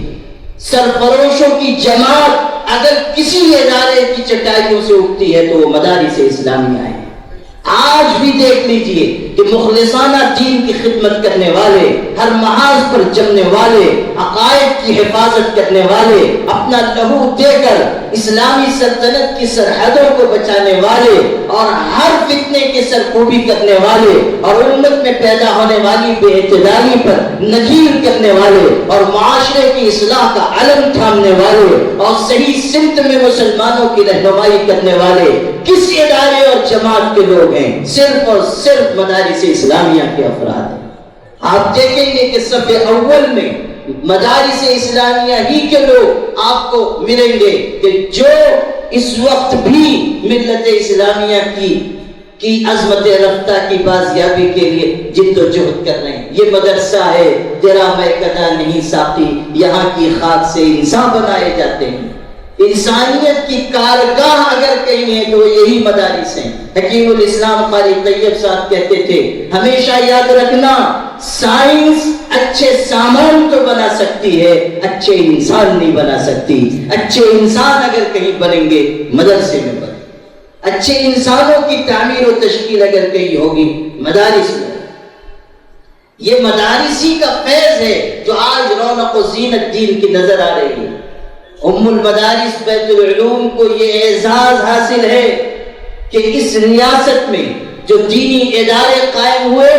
سرفروشوں کی جماعت اگر کسی ادارے کی چٹائیوں سے اٹھتی ہے تو وہ مدارس اسلامیہ ہیں. آج بھی دیکھ لیجئے کہ مخلصانہ دین کی خدمت کرنے والے، ہر محاذ پر جمنے والے، عقائد کی حفاظت کرنے والے، اپنا لہو دے کر اسلامی سلطنت کی سرحدوں کو بچانے والے اور ہر فتنے کے سرکوبی کرنے والے اور امت میں پیدا ہونے والی بے اعتدالی پر نکیر کرنے والے اور معاشرے کی اصلاح کا علم تھامنے والے اور صحیح سمت میں مسلمانوں کی رہنمائی کرنے والے کس ادارے اور جماعت کے لوگ ہیں؟ صرف اور صرف مدارس اسلامیہ کے افراد ہیں. آپ دیکھیں گے کہ صف اول میں مدارس اسلامیہ ہی کے لوگ آپ کو ملیں گے کہ جو اس وقت بھی ملت اسلامیہ کی عظمت رفتہ کی بازیابی کے لیے جد و جہد کر رہے ہیں. یہ مدرسہ ہے درامہ کدا نہیں ساقی، یہاں کی خاک سے انسان بنائے جاتے ہیں. انسانیت کی کارگاہ اگر کہیں ہے تو وہ یہی مدارس ہیں. حکیم الاسلام قاری طیب صاحب کہتے تھے ہمیشہ یاد رکھنا سائنس اچھے سامان تو بنا سکتی ہے، اچھے انسان نہیں بنا سکتی. اچھے انسان اگر کہیں بنیں گے مدرسے میں بنیں. اچھے انسانوں کی تعمیر و تشکیل اگر کہیں ہوگی مدارس میں. یہ مدارس ہی کا فیض ہے جو آج رونق و زینت دین کی نظر آ رہی ہے. ام المدارس بیت العلوم کو یہ اعزاز حاصل ہے کہ اس ریاست میں جو دینی ادارے قائم ہوئے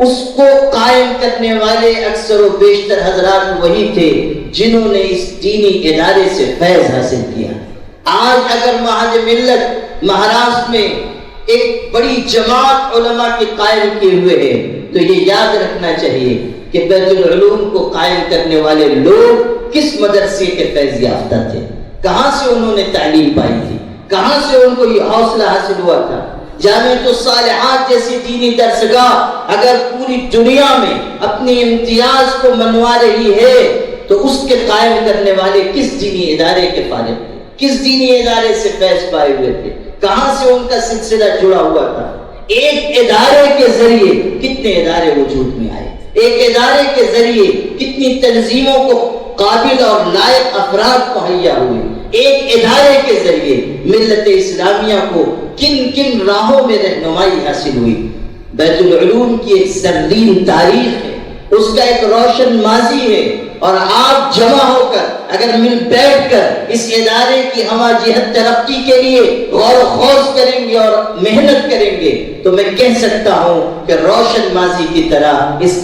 اس کو قائم کرنے والے اکثر و بیشتر حضرات وہی تھے جنہوں نے اس دینی ادارے سے فیض حاصل کیا. آج اگر مہاج ملت مہاراشٹر میں ایک بڑی جماعت علماء کی قائم کیے ہوئے ہے تو یہ یاد رکھنا چاہیے کہ بیت العلوم کو قائم کرنے والے لوگ کس مدرسے کے فیض یافتہ تھے، کہاں سے انہوں نے تعلیم پائی تھی، کہاں سے ان کو یہ حوصلہ حاصل ہوا تھا. جامعۃ الصالحات جیسی دینی درسگاہ اگر پوری دنیا میں اپنی امتیاز کو منوا رہی ہے تو اس کے قائم کرنے والے کس دینی ادارے کے فارغ تھے؟ کس دینی ادارے سے فیض پائے ہوئے تھے؟ کہاں سے ان کا سلسلہ جڑا ہوا تھا؟ ایک ادارے کے ذریعے کتنے ادارے وجود میں آئے، ایک ادارے کے ذریعے کتنی تنظیموں کو قابل اور لائق افراد مہیا ہوئے، ایک ادارے کے ذریعے ملت اسلامیہ کو کن کن راہوں میں رہنمائی حاصل ہوئی۔ بیت العلوم کی ایک زرین تاریخ ہے، اس کا ایک روشن ماضی ہے، اور آپ جمع ہو کر اگر مل بیٹھ کر اس ادارے کی ہمہ جہت ترقی کے لیے غور و خوض کریں گے اور محنت کریں گے تو میں کہہ سکتا ہوں کہ روشن ماضی کی طرح اس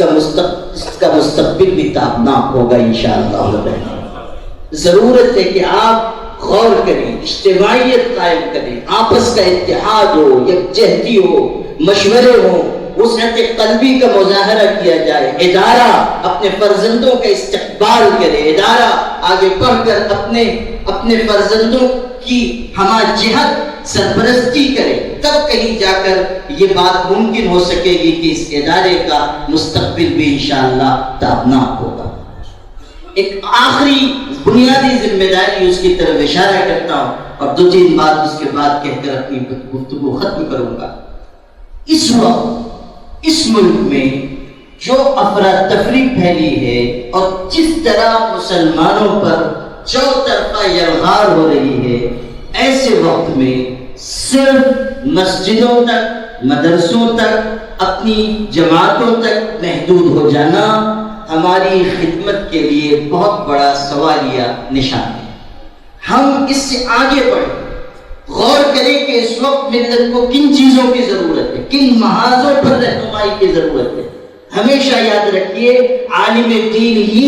کا مستقبل بھی تابناک ہوگا انشاءاللہ۔ ضرورت ہے کہ آپ غور کریں، اجتماعیت قائم کریں، آپس کا اتحاد ہو، یکجہتی ہو، مشورے ہوں، وسعت قلبی کا مظاہرہ کیا جائے، ادارہ اپنے فرزندوں کا استقبال کرے، ادارہ آگے بڑھ کر اپنے فرزندوں کی ہمہ جہت سرپرستی کرے، تب کہیں جا کر یہ بات ممکن ہو سکے گی کہ اس ادارے کا مستقبل بھی انشاءاللہ تابناک ہوگا۔ ایک آخری بنیادی ذمہ داری اس کی طرف اشارہ کرتا ہوں اور 2-3 بات اس کے بعد کہہ کر اپنی گفتگو ختم کروں گا۔ اس وقت اس ملک میں جو افراتفری پھیلی ہے اور جس طرح مسلمانوں پر چوطرفہ یلغار ہو رہی ہے، ایسے وقت میں صرف مسجدوں تک، مدرسوں تک، اپنی جماعتوں تک محدود ہو جانا ہماری خدمت کے لیے بہت بڑا سوالیہ نشان ہے۔ ہم اس سے آگے بڑھیں، غور کریں کہ اس وقت ملت کو کن چیزوں کی ضرورت ہے، کن محاذوں پر رہنمائی کی ضرورت ہے۔ ہمیشہ یاد رکھیے، عالم دین ہی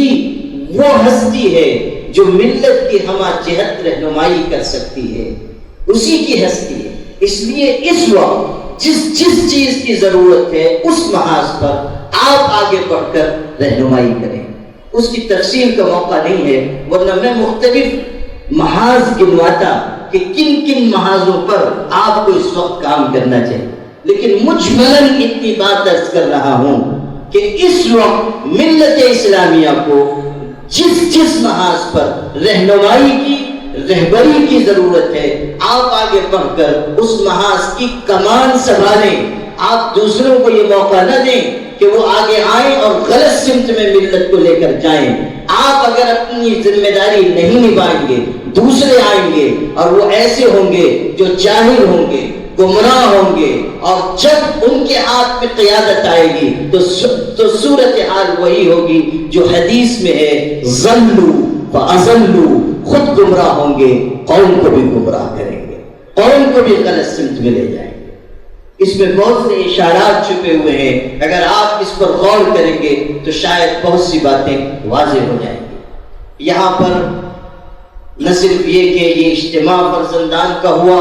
وہ ہستی ہے جو ملت کی ہمہ جہت رہنمائی کر سکتی ہے، اسی کی ہستی ہے۔ اس لیے اس وقت جس چیز کی ضرورت ہے اس محاذ پر آپ آگے بڑھ کر رہنمائی کریں۔ اس کی تفصیل کا موقع نہیں ہے، ورنہ میں مختلف محاذ گنواتا کہ کن کن محاذوں پر آپ کو اس وقت کام کرنا چاہیے، لیکن مجملاً اتنی بات عرض کر رہا ہوں کہ اس وقت ملت اسلامیہ کو جس محاذ پر رہنمائی کی، رہبری کی ضرورت ہے، آپ آگے بڑھ کر اس محاذ کی کمان سنبھالیں۔ آپ دوسروں کو یہ موقع نہ دیں کہ وہ آگے آئیں اور غلط سمت میں ملت کو لے کر جائیں۔ آپ اگر اپنی ذمہ داری نہیں نبھائیں گے، دوسرے آئیں گے اور وہ ایسے ہوں گے جو جاہل ہوں گے، گمراہ ہوں گے، اور جب ان کے ہاتھ میں قیادت آئے گی تو صورتحال وہی ہوگی جو حدیث میں ہے، ضلوا فاضلوا، خود گمراہ ہوں گے، قوم کو بھی گمراہ کریں گے، قوم کو بھی غلط سمت میں لے جائیں گے۔ اس میں بہت سے اشارات چھپے ہوئے ہیں، اگر آپ اس پر غور کریں گے تو شاید بہت سی باتیں واضح ہو جائیں گی۔ یہاں پر نہ صرف یہ کہ یہ اجتماع فرزندان کا ہوا،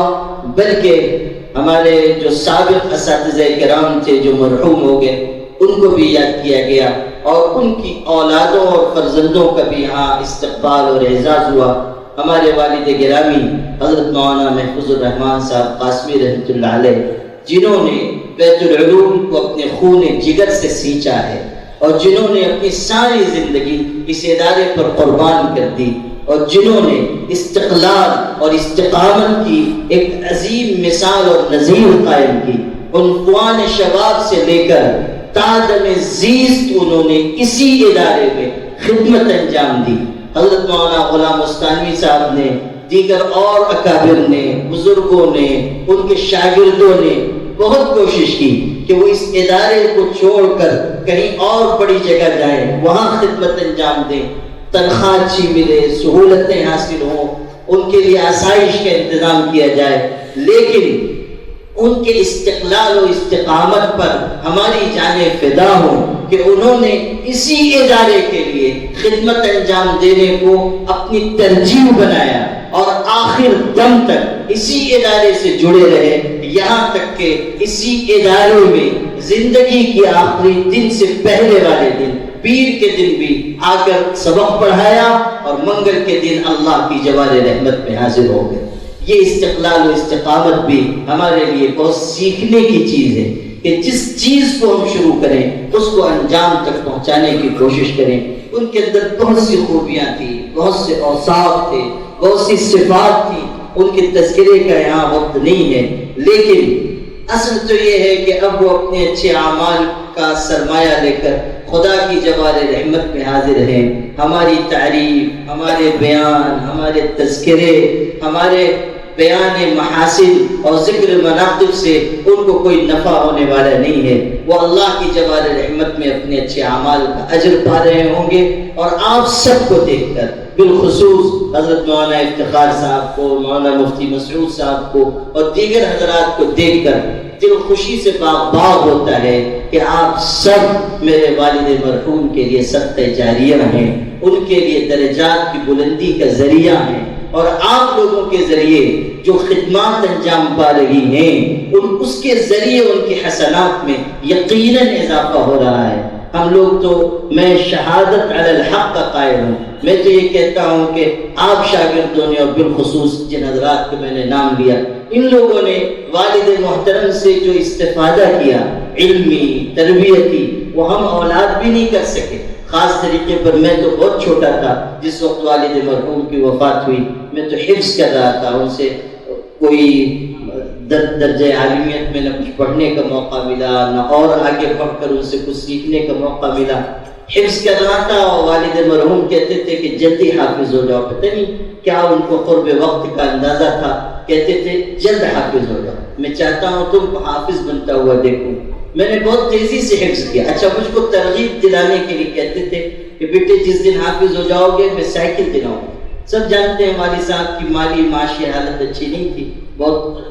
بلکہ ہمارے جو سابق اساتذہ کرام تھے جو مرحوم ہو گئے، ان کو بھی یاد کیا گیا، اور ان کی اولادوں اور فرزندوں کا بھی یہاں استقبال اور اعزاز ہوا۔ ہمارے والد گرامی حضرت مولانا محفوظ الرحمان صاحب قاسمی رحمۃ اللہ علیہ، جنہوں نے بیت العلوم کو اپنے خون جگر سے سینچا ہے، اور جنہوں نے اپنی ساری زندگی اس ادارے پر قربان کر دی، اور جنہوں نے استقلال اور استقامت کی ایک عظیم مثال اور نظیر قائم کی، عنفوان شباب سے لے کر تادم زیست انہوں نے اسی ادارے میں خدمت انجام دی۔ حضرت مولانا غلام مستانوی صاحب نے، دیگر اور اکابر نے، بزرگوں نے، ان کے شاگردوں نے بہت کوشش کی کہ وہ اس ادارے کو چھوڑ کر کہیں اور بڑی جگہ جائیں، وہاں خدمت انجام دیں، تنخواہ اچھی ملے، سہولتیں حاصل ہوں، ان کے لیے آسائش کا انتظام کیا جائے، لیکن ان کے استقلال و استقامت پر ہماری جانیں فدا ہوں کہ انہوں نے اسی ادارے کے لیے خدمت انجام دینے کو اپنی ترجیح بنایا، اور آخر دم تک اسی ادارے سے جڑے رہے، یہاں تک کہ اسی ادارے میں زندگی کی آخری دن سے پہلے والے دن، پیر کے دن بھی آ کر سبق پڑھایا، اور منگل کے دن اللہ کی جوار رحمت میں حاضر ہو گئے۔ یہ استقلال و استقامت بھی ہمارے لیے بہت سیکھنے کی چیز ہے کہ جس چیز کو ہم شروع کریں اس کو انجام تک پہنچانے کی کوشش کریں. ان کے اندر بہت سی خوبیاں تھیں، بہت سے اوصاف تھے، بہت سی صفات تھیں. ان کے تذکرے کا یہاں وقت نہیں ہے، لیکن اصل تو یہ ہے کہ اب وہ اپنے اچھے اعمال کا سرمایہ لے کر خدا کی جوار رحمت میں حاضر ہیں. ہماری تعریف، ہمارے بیان، ہمارے تذکرے، ہمارے بیان محاسن اور ذکر مناقب سے ان کو کوئی نفع ہونے والا نہیں ہے. وہ اللہ کی جوار رحمت میں اپنے اچھے اعمال کا اجر پا رہے ہوں گے. اور آپ سب کو دیکھ کر، بالخصوص حضرت مولانا افتخار صاحب کو، مولانا مفتی مسعود صاحب کو اور دیگر حضرات کو دیکھ کر دل خوشی سے باغ باغ ہوتا ہے کہ آپ سب میرے والد مرحوم کے لیے صدقہ جاریہ ہیں، ان کے لیے درجات کی بلندی کا ذریعہ ہیں. اور آپ لوگوں کے ذریعے جو خدمات انجام پا رہی ہیں اس کے ذریعے ان کی حسنات میں یقیناً اضافہ ہو رہا ہے. ہم لوگ تو، میں شہادت علی الحق کا قائل ہوں، میں تو یہ کہتا ہوں کہ آپ شاگردوں نے اور بالخصوص جن حضرات کو میں نے نام لیا، ان لوگوں نے والد محترم سے جو استفادہ کیا علمی تربیتی، وہ ہم اولاد بھی نہیں کر سکے. خاص طریقے پر میں تو بہت چھوٹا تھا جس وقت والد مرحوم کی وفات ہوئی. میں تو حفظ کر رہا تھا، ان سے کوئی درجہ عالمیت میں نہ کچھ پڑھنے کا موقع ملا، نہ اور آگے پڑھ کر ان سے کچھ سیکھنے کا موقع ملا. حفظ کر رہا تھا اور والد مرحوم کہتے تھے کہ جلدی حافظ ہو جاؤ. پتہ نہیں کیا ان کو قرب وقت کا اندازہ تھا، کہتے تھے جلد حافظ ہو جاؤ، میں چاہتا ہوں تم کو حافظ بنتا ہوا دیکھوں. میں نے بہت تیزی سے حفظ کیا. اچھا، مجھ کو ترغیب دلانے کے لیے کہتے تھے کہ بیٹے جس دن حافظ ہو جاؤ گے میں سائیکل دلاؤں گا. سب جانتے ہیں والد صاحب کی مالی معاشی حالت اچھی نہیں تھی، بہت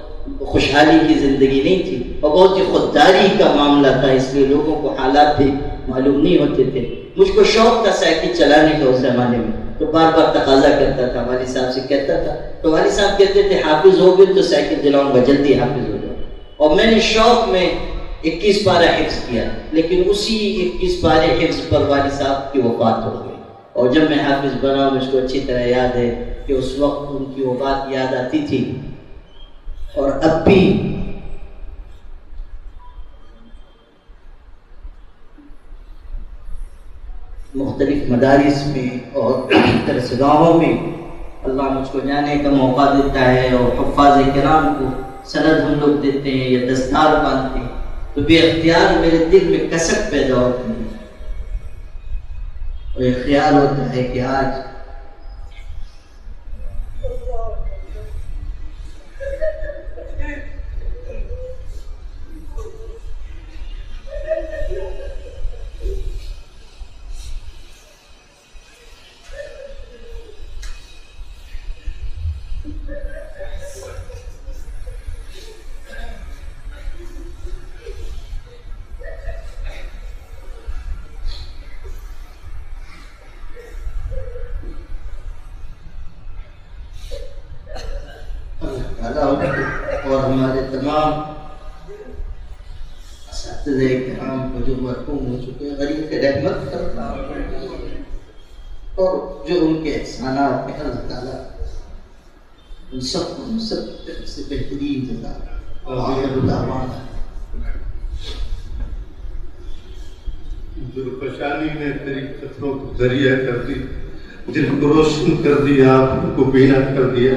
خوشحالی کی زندگی نہیں تھی اور بہت ہی خودداری کا معاملہ تھا، اس لیے لوگوں کو حالات بھی معلوم نہیں ہوتے تھے. مجھ کو شوق تھا سائیکل چلانے کا اس زمانے میں، تو بار بار تقاضا کرتا تھا، والد صاحب سے کہتا تھا، تو والد صاحب کہتے تھے حافظ ہو گئے تو سائیکل دلاؤں گا، جلدی حافظ ہو جاؤ. اور میں نے شوق میں 21 پارہ حفظ کیا، لیکن اسی 21 پارے حفظ پر والد صاحب کی وفات ہو گئی. اور جب میں حافظ بنا، مجھ کو اچھی طرح یاد ہے کہ اس وقت ان کی وفات یاد آتی تھی. اور اب بھی مختلف مدارس میں اور درسگاہوں میں اللہ مجھ کو جانے کا موقع دیتا ہے اور حفاظ کرام کو سند ہم لوگ دیتے ہیں یا دستار باندھتے ہیں، تو بے اختیار میرے دل میں کسک پیدا ہوتی ہے اور یہ خیال ہوتا ہے کہ آج اور ہمارے تمام اساتذہ کرام کو جو مرحوم ہو چکے ہیں، غریب کے رحمت کرتا اور جو ان کے احسانات ہیں، اللہ تعالیٰ ان سب کو سب سے بہترین جزا اور آخر دعوانا. ذوالفشانی نے تیری قطروں کو ذریعہ کر دی، دل کو روشن کر دیا، آنکھوں کو بینا کر دیا.